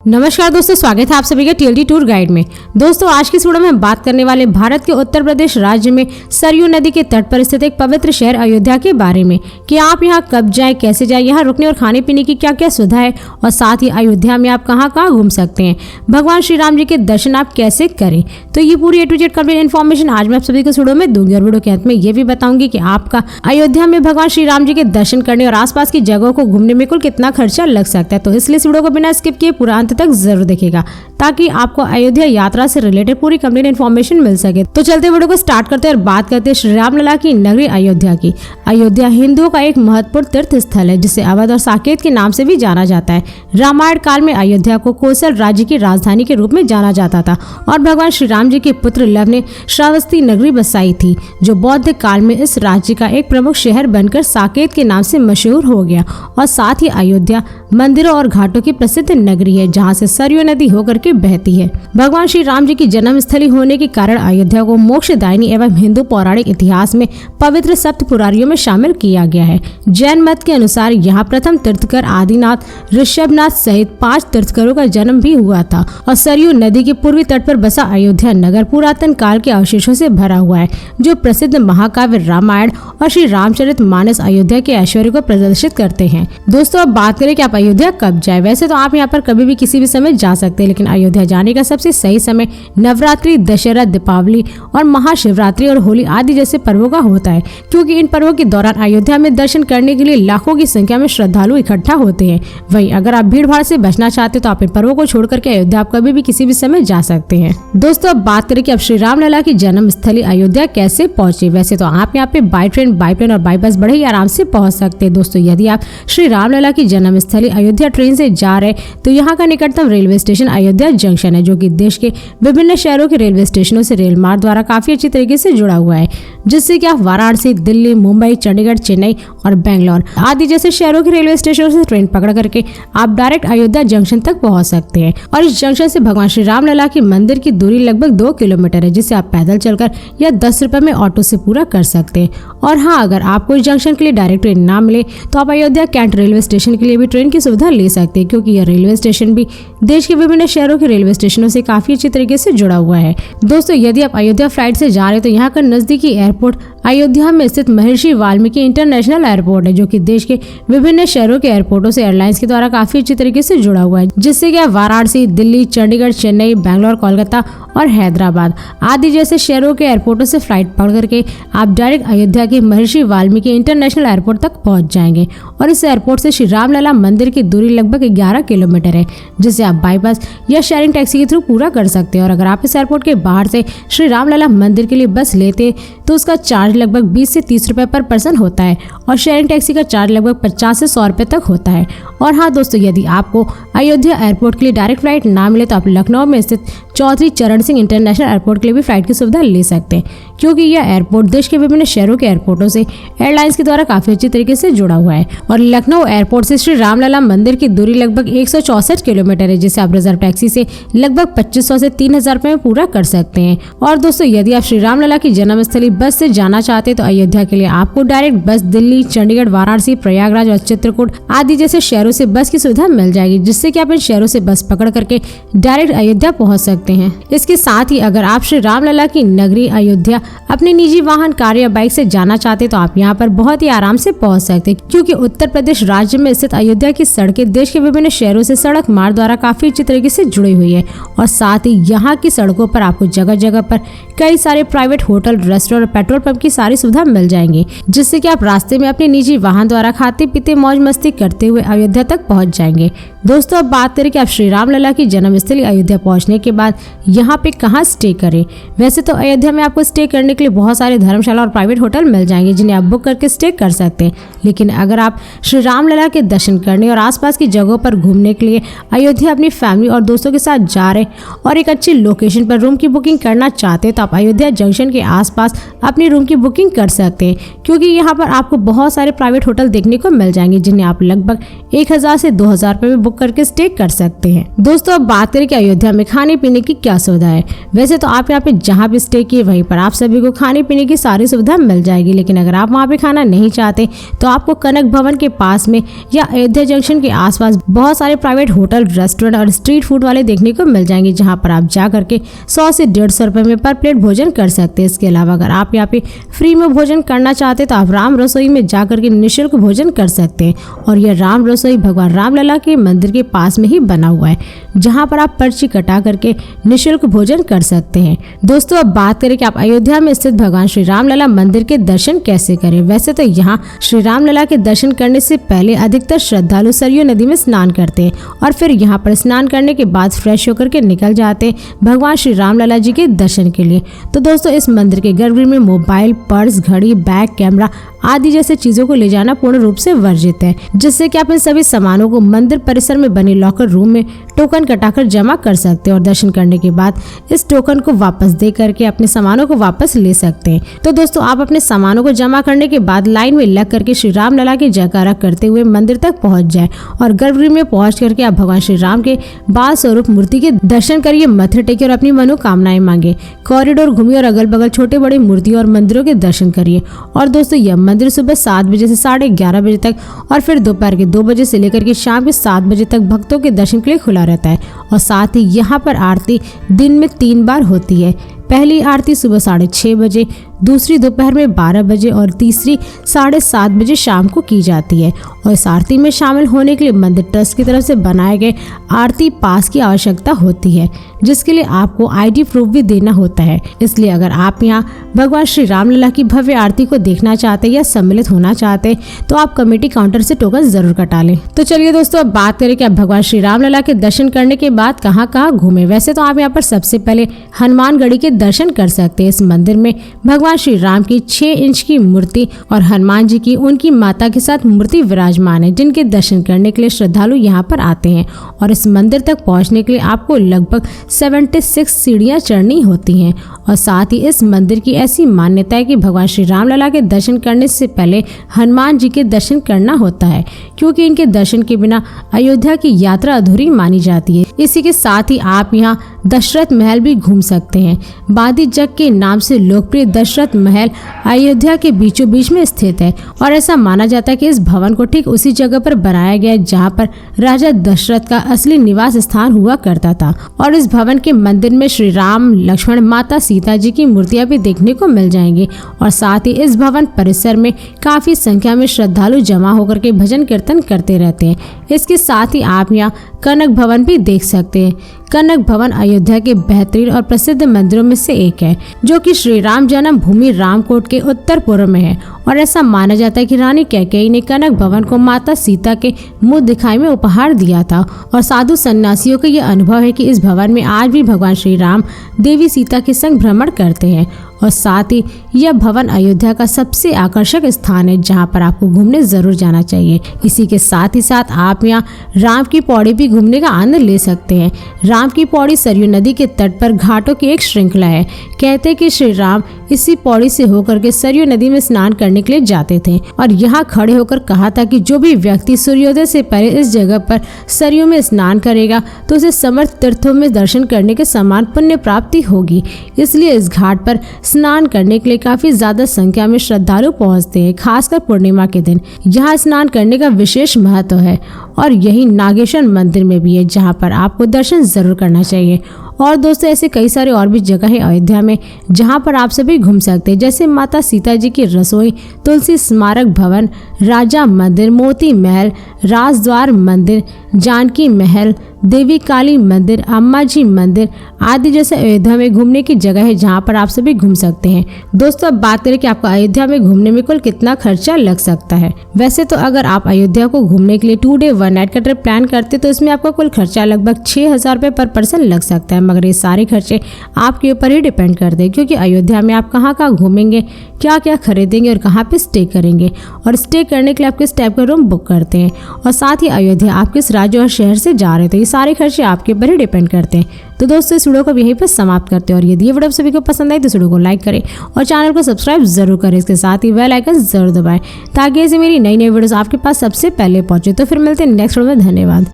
नमस्कार दोस्तों, स्वागत है आप सभी के टीएलटी टूर गाइड में। दोस्तों आज की इस वीडियो में हम बात करने वाले भारत के उत्तर प्रदेश राज्य में सरयू नदी के तट पर स्थित एक पवित्र शहर अयोध्या के बारे में कि आप यहां कब जाएं, कैसे जाएं, यहां रुकने और खाने पीने की क्या क्या सुविधा है और साथ ही अयोध्या में आप कहां कहां घूम सकते हैं, भगवान श्री राम जी के दर्शन आप कैसे करें। तो ये पूरी A to Z complete information आज मैं आप सभी को इस वीडियो में दूंगी और वीडियो के अंत में ये भी बताऊंगी कि आपका अयोध्या में भगवान श्री राम जी के दर्शन करने और आसपास की जगहों को घूमने में कुल कितना खर्चा लग सकता है। तो इसलिए इस वीडियो को बिना स्किप किए पूरा अंत तक जरूर देखिएगा ताकि आपको अयोध्या यात्रा से रिलेटेड पूरी कंप्लीट इन्फॉर्मेशन मिल सके। तो चलते वीडियो को स्टार्ट करते हैं और बात करते हैं श्री रामलला की नगरी अयोध्या की। अयोध्या हिंदुओं का एक महत्वपूर्ण तीर्थ स्थल है जिसे अवध और साकेत के नाम से भी जाना जाता है। रामायण काल में अयोध्या को कोसल राज्य की राजधानी के रूप में जाना जाता था और भगवान श्री राम जी के पुत्र लव ने श्रावस्ती नगरी बसाई थी जो बौद्ध काल में इस राज्य का एक प्रमुख शहर बनकर साकेत के नाम से मशहूर हो गया। और साथ ही अयोध्या मंदिरों और घाटों की प्रसिद्ध नगरी है जहाँ से सरयू नदी होकर के बहती है। भगवान श्री राम जी की जन्म स्थली होने के कारण अयोध्या को मोक्षदायिनी एवं हिंदू पौराणिक इतिहास में पवित्र सप्त पुरारियों में शामिल किया गया है। जैन मत के अनुसार यहाँ प्रथम तीर्थकर आदिनाथ ऋषभनाथ सहित 5 तीर्थकरों का जन्म भी हुआ था। और सरयू नदी के पूर्वी तट पर बसा अयोध्या नगर पुरातन काल के अवशेषों से भरा हुआ है जो प्रसिद्ध महाकाव्य रामायण और श्री रामचरितमानस अयोध्या के ऐश्वर्य को प्रदर्शित करते हैं। दोस्तों अब बात करें कि आप अयोध्या कब जाए। वैसे तो आप यहाँ पर कभी भी किसी भी समय जा सकते हैं, लेकिन अयोध्या जाने का सबसे सही समय नवरात्रि, दशहरा, दीपावली और महाशिवरात्रि और होली आदि जैसे पर्वों का होता है, क्योंकि इन पर्वों के दौरान अयोध्या में दर्शन करने के लिए लाखों की संख्या में श्रद्धालु इकट्ठा होते हैं। वहीं अगर आप भीड़ भाड़ से बचना चाहते तो आप इन पर्वों को छोड़ करके अयोध्या आप कभी भी किसी भी समय जा सकते हैं। दोस्तों अब बात करें कि अब श्री रामलला की जन्म स्थली अयोध्या कैसे पहुंचे। वैसे तो आप यहाँ पे बाई ट्रेन, बाई प्लेन और बाई बस बड़े ही आराम से पहुंच सकते हैं। दोस्तों यदि आप श्री रामलला की जन्म स्थली अयोध्या ट्रेन से जा रहे तो यहाँ का निकटतम रेलवे स्टेशन अयोध्या जंक्शन है जो कि देश के विभिन्न शहरों के रेलवे स्टेशनों से रेल मार्ग द्वारा काफी अच्छी तरीके से जुड़ा हुआ है, जिससे कि आप वाराणसी, दिल्ली, मुंबई, चंडीगढ़, चेन्नई और बेंगलोर आदि जैसे शहरों के रेलवे स्टेशनों से ट्रेन पकड़ करके आप डायरेक्ट अयोध्या जंक्शन तक पहुंच सकते हैं। और इस जंक्शन से भगवान श्री रामलला की मंदिर की दूरी लगभग 2 किलोमीटर है, जिसे आप पैदल चलकर या 10 रुपए में ऑटो से पूरा कर सकते हैं। और हाँ, अगर आपको इस जंक्शन के लिए डायरेक्ट ट्रेन ना मिले तो आप अयोध्या कैंट रेलवे स्टेशन के लिए भी ट्रेन की सुविधा ले सकते हैं, क्योंकि यह रेलवे स्टेशन भी देश के विभिन्न शहरों के रेलवे स्टेशनों से काफी अच्छी तरीके से जुड़ा हुआ है। दोस्तों यदि आप अयोध्या फ्लाइट से जा रहे हैं तो यहाँ का नजदीकी एयरपोर्ट अयोध्या में स्थित महर्षि वाल्मीकि इंटरनेशनल एयरपोर्ट है जो कि देश के विभिन्न शहरों के एयरपोर्टों से एयरलाइंस के द्वारा काफी अच्छी तरीके से जुड़ा हुआ है, जिससे कि आप वाराणसी, दिल्ली, चंडीगढ़, चेन्नई, बेंगलोर, कोलकाता और हैदराबाद आदि जैसे शहरों के एयरपोर्टों से फ्लाइट पकड़ करके आप डायरेक्ट अयोध्या के महर्षि वाल्मीकि इंटरनेशनल एयरपोर्ट तक पहुंच जाएंगे। और इस एयरपोर्ट से श्री रामलला मंदिर की दूरी लगभग 11 किलोमीटर है, जिसे आप बाई बस या शेयरिंग टैक्सी के थ्रू पूरा कर सकते हैं। और अगर आप इस एयरपोर्ट के बाहर से श्री रामलला मंदिर के लिए बस लेते तो उसका चार्ज लगभग 20 से 30 रुपए पर पर्सन होता है और शेयरिंग टैक्सी का चार्ज लगभग 50 से 100 रुपए तक होता है। और हाँ दोस्तों, यदि आपको अयोध्या एयरपोर्ट के लिए डायरेक्ट फ्लाइट ना मिले तो आप लखनऊ में स्थित चौधरी चरण सिंह इंटरनेशनल एयरपोर्ट के लिए भी फ्लाइट की सुविधा ले सकते हैं, क्योंकि यह एयरपोर्ट देश के विभिन्न शहरों के एयरपोर्टों से एयरलाइंस के द्वारा काफी अच्छी तरीके से जुड़ा हुआ है। और लखनऊ एयरपोर्ट से श्री रामलला मंदिर की दूरी लगभग 164 किलोमीटर है, जिसे आप रिजर्व टैक्सी से लगभग 2500 से 3000 रुपए में पूरा कर सकते हैं। और दोस्तों यदि आप श्री रामलला की जन्मस्थली बस से जाना चाहते हैं तो अयोध्या के लिए आपको डायरेक्ट बस दिल्ली, चंडीगढ़, वाराणसी, प्रयागराज और चित्रकूट आदि जैसे शहरों से बस की सुविधा मिल जाएगी, जिससे कि आप इन शहरों से बस पकड़ करके डायरेक्ट अयोध्या पहुंच सकते हैं। इसके साथ ही अगर आप श्री रामलला की नगरी अयोध्या अपने निजी वाहन, कार या बाइक से जाना चाहते हैं तो आप यहाँ पर बहुत ही आराम से पहुंच सकते हैं, क्योंकि उत्तर प्रदेश राज्य में स्थित अयोध्या की सड़कें देश के विभिन्न शहरों से सड़क मार्ग द्वारा काफी अच्छी तरीके से जुड़ी हुई है। और साथ ही यहाँ की सड़कों पर आपको जगह जगह पर कई सारे प्राइवेट होटल, रेस्टोरेंट और पेट्रोल पंप की सारी सुविधा मिल जाएंगी, जिससे कि आप रास्ते में अपने निजी वाहन द्वारा खाते पीते मौज मस्ती करते हुए अयोध्या तक पहुंच जाएंगे। दोस्तों अब बात करें कि आप श्री रामलला की जन्मस्थली अयोध्या पहुंचने के बाद यहाँ पे कहाँ स्टे करें। वैसे तो अयोध्या में आपको स्टे करने के लिए बहुत सारे धर्मशाला और प्राइवेट होटल मिल जाएंगे जिन्हें आप बुक करके स्टे कर सकते हैं, लेकिन अगर आप श्री रामलला के दर्शन करने और आसपास की जगहों पर घूमने के लिए अयोध्या अपनी फैमिली और दोस्तों के साथ जा रहे और एक अच्छी लोकेशन पर रूम की बुकिंग करना चाहते हैं तो आप अयोध्या जंक्शन के आसपास अपनी रूम की बुकिंग कर सकते हैं, क्योंकि यहाँ पर आपको बहुत सारे प्राइवेट होटल देखने को मिल जाएंगे जिन्हें आप लगभग 1000 से 2000 रुपए में बुक करके स्टे कर सकते हैं। दोस्तों अब बात करें कि अयोध्या में खाने पीने की क्या सुविधा है। वैसे तो आप यहाँ पे जहाँ भी स्टे किए वहीं पर आप सभी को खाने पीने की सारी सुविधा मिल जाएगी, लेकिन अगर आप वहाँ पे खाना नहीं चाहते तो आपको कनक भवन के पास में या अयोध्या जंक्शन के आसपास बहुत सारे प्राइवेट होटल, रेस्टोरेंट और स्ट्रीट फूड वाले देखने को मिल जाएंगे, जहाँ पर आप जा करके 100 से 150 रुपए में पर प्लेट भोजन कर सकते हैं। इसके अलावा अगर आप यहाँ पे फ्री में भोजन करना चाहते हैं तो आप राम रसोई में जा करके निःशुल्क भोजन कर सकते हैं। और यह राम रसोई भगवान रामलला के मंदिर के पास में ही बना हुआ है, जहाँ पर आप पर्ची कटा करके निःशुल्क भोजन कर सकते हैं। दोस्तों अब बात करें कि आप अयोध्या में स्थित भगवान श्री रामलला मंदिर के दर्शन कैसे करें। वैसे तो यहाँ श्री रामलला के दर्शन करने से पहले अधिकतर श्रद्धालु सरयू नदी में स्नान करते हैं और फिर यहाँ पर स्नान करने के बाद फ्रेश होकर के निकल जाते हैं भगवान श्री रामलला जी के दर्शन के लिए। तो दोस्तों इस मंदिर के गर्भगृह में मोबाइल, पर्स, घड़ी, बैग, कैमरा आदि जैसे चीजों को ले जाना पूर्ण रूप से वर्जित है, जिससे कि आप इन सभी सामानों को मंदिर परिसर में बने लॉकर रूम में टोकन कटाकर जमा कर सकते हैं और दर्शन करने के बाद इस टोकन को वापस दे करके अपने सामानों को वापस ले सकते हैं। तो दोस्तों आप अपने सामानों को जमा करने के बाद लाइन में लग करके श्री रामलला की जयकारा करते हुए मंदिर तक पहुंच जाए और गर्भगृह में पहुंच करके आप भगवान श्री राम के बाल स्वरूप मूर्ति के दर्शन करिए, मत्थे टेके और अपनी मनोकामनाएं मांगे। कॉरिडोर घूमिए और अगल बगल छोटे बड़े मूर्तियों और मंदिरों के दर्शन करिए। और दोस्तों यह मंदिर सुबह 7 बजे से 11:30 बजे तक और फिर दोपहर के 2 बजे से लेकर के शाम के 7 बजे तक भक्तों के दर्शन के लिए खुला रहता है। और साथ ही यहाँ पर आरती दिन में 3 बार होती है। पहली आरती सुबह 6:30 बजे, दूसरी दोपहर में 12 बजे और तीसरी 7:30 बजे शाम को की जाती है। और इस आरती में शामिल होने के लिए मंदिर ट्रस्ट की तरफ से बनाए गए आरती पास की आवश्यकता होती है, जिसके लिए आपको ID प्रूफ भी देना होता है। इसलिए अगर आप यहाँ भगवान श्री रामलला की भव्य आरती को देखना चाहते हैं या सम्मिलित होना चाहते हैं तो आप कमेटी काउंटर से टोकन जरूर कटा लें। तो चलिए दोस्तों अब बात करें कि आप भगवान श्री रामलला के दर्शन करने के बाद कहाँ कहाँ घूमे। वैसे तो आप यहाँ पर सबसे पहले हनुमानगढ़ी के दर्शन कर सकते हैं। इस मंदिर में भगवान श्री राम की 6 इंच की मूर्ति और हनुमान जी की उनकी माता के साथ मूर्ति विराजमान है, जिनके दर्शन करने के लिए श्रद्धालु यहाँ पर आते हैं। और इस मंदिर तक पहुँचने के लिए आपको लगभग 76 सीढ़ियाँ चढ़नी होती हैं। और साथ ही इस मंदिर की ऐसी मान्यता है कि भगवान श्री रामलला के दर्शन करने से पहले हनुमान जी के दर्शन करना होता है, क्योंकि इनके दर्शन के बिना अयोध्या की यात्रा अधूरी मानी जाती है। इसी के साथ ही आप यहाँ दशरथ महल भी घूम सकते हैं। बादी जग के नाम से लोकप्रिय दशरथ महल अयोध्या के बीचों बीच में स्थित है और ऐसा माना जाता है कि इस भवन को ठीक उसी जगह पर बनाया गया है जहाँ पर राजा दशरथ का असली निवास स्थान हुआ करता था। और इस भवन के मंदिर में श्री राम, लक्ष्मण, माता सीता जी की मूर्तियां भी देखने को मिल जाएंगी। और साथ ही इस भवन परिसर में काफी संख्या में श्रद्धालु जमा होकर के भजन कीर्तन करते रहते हैं। इसके साथ ही आप यहाँ कनक भवन भी देख सकते हैं। कनक भवन अयोध्या के बेहतरीन और प्रसिद्ध मंदिरों में से एक है, जो कि श्री राम जन्म भूमि रामकोट के उत्तर पूर्व में है। और ऐसा माना जाता है कि रानी कैकेयी ने कनक भवन को माता सीता के मुंह दिखाई में उपहार दिया था। और साधु सन्यासियों का यह अनुभव है कि इस भवन में आज भी भगवान श्री राम देवी सीता के संग भ्रमण करते हैं। और साथ ही यह भवन अयोध्या का सबसे आकर्षक स्थान है, जहां पर आपको घूमने जरूर जाना चाहिए। इसी के साथ ही साथ आप यहाँ राम की पौड़ी भी घूमने का आनंद ले सकते हैं। राम की पौड़ी सरयू नदी के तट पर घाटों की एक श्रृंखला है। कहते हैं कि श्री राम इसी पौड़ी से होकर के सरयू नदी में स्नान करने के लिए जाते थे और यहाँ खड़े होकर कहा था कि जो भी व्यक्ति सूर्योदय से पहले इस जगह पर सरयू में स्नान करेगा तो उसे समस्त तीर्थों में दर्शन करने के समान पुण्य प्राप्ति होगी। इसलिए इस घाट पर स्नान करने के लिए काफी ज्यादा संख्या में श्रद्धालु पहुंचते हैं। खासकर पूर्णिमा के दिन यहाँ स्नान करने का विशेष महत्व है। और यही नागेश्वर मंदिर में भी है, जहाँ पर आपको दर्शन जरूर करना चाहिए। और दोस्तों ऐसे कई सारे और भी जगह है अयोध्या में जहाँ पर आप सभी घूम सकते हैं, जैसे माता सीता जी की रसोई, तुलसी स्मारक भवन, राजा मंदिर, मोती महल, राजद्वार मंदिर, जानकी महल, देवी काली मंदिर, अम्मा जी मंदिर आदि जैसे अयोध्या में घूमने की जगह है, जहाँ पर आप सभी घूम सकते हैं। दोस्तों अब बात करें कि आपको अयोध्या में घूमने में कुल कितना खर्चा लग सकता है। वैसे तो अगर आप अयोध्या को घूमने के लिए 2 डे 1 नाइट का ट्रिप प्लान करते तो इसमें आपका कुल खर्चा लगभग 6,000 रुपये पर पर्सन लग सकता है। मगर ये सारे खर्चे आपके ऊपर ही डिपेंड करते हैं, क्योंकि अयोध्या में आप कहाँ कहाँ घूमेंगे, क्या क्या खरीदेंगे और कहाँ पे स्टे करेंगे, और स्टे करने के लिए आप किस टाइप का रूम बुक करते हैं, और साथ ही अयोध्या आप किस राज्य और शहर से जा रहे थे, ये सारे खर्चे आपके ऊपर ही डिपेंड करते हैं। तो दोस्तों इस वीडियो को यहीं पर समाप्त करते हैं, और यदि ये वीडियो सभी को पसंद आई तो इस वीडियो को लाइक करें और चैनल को सब्सक्राइब जरूर करें। इसके साथ ही बेल आइकन जरूर दबाएं ताकि ऐसे मेरी नई नई वीडियोस आपके पास सबसे पहले पहुंचे। तो फिर मिलते हैं नेक्स्ट वीडियो में। धन्यवाद।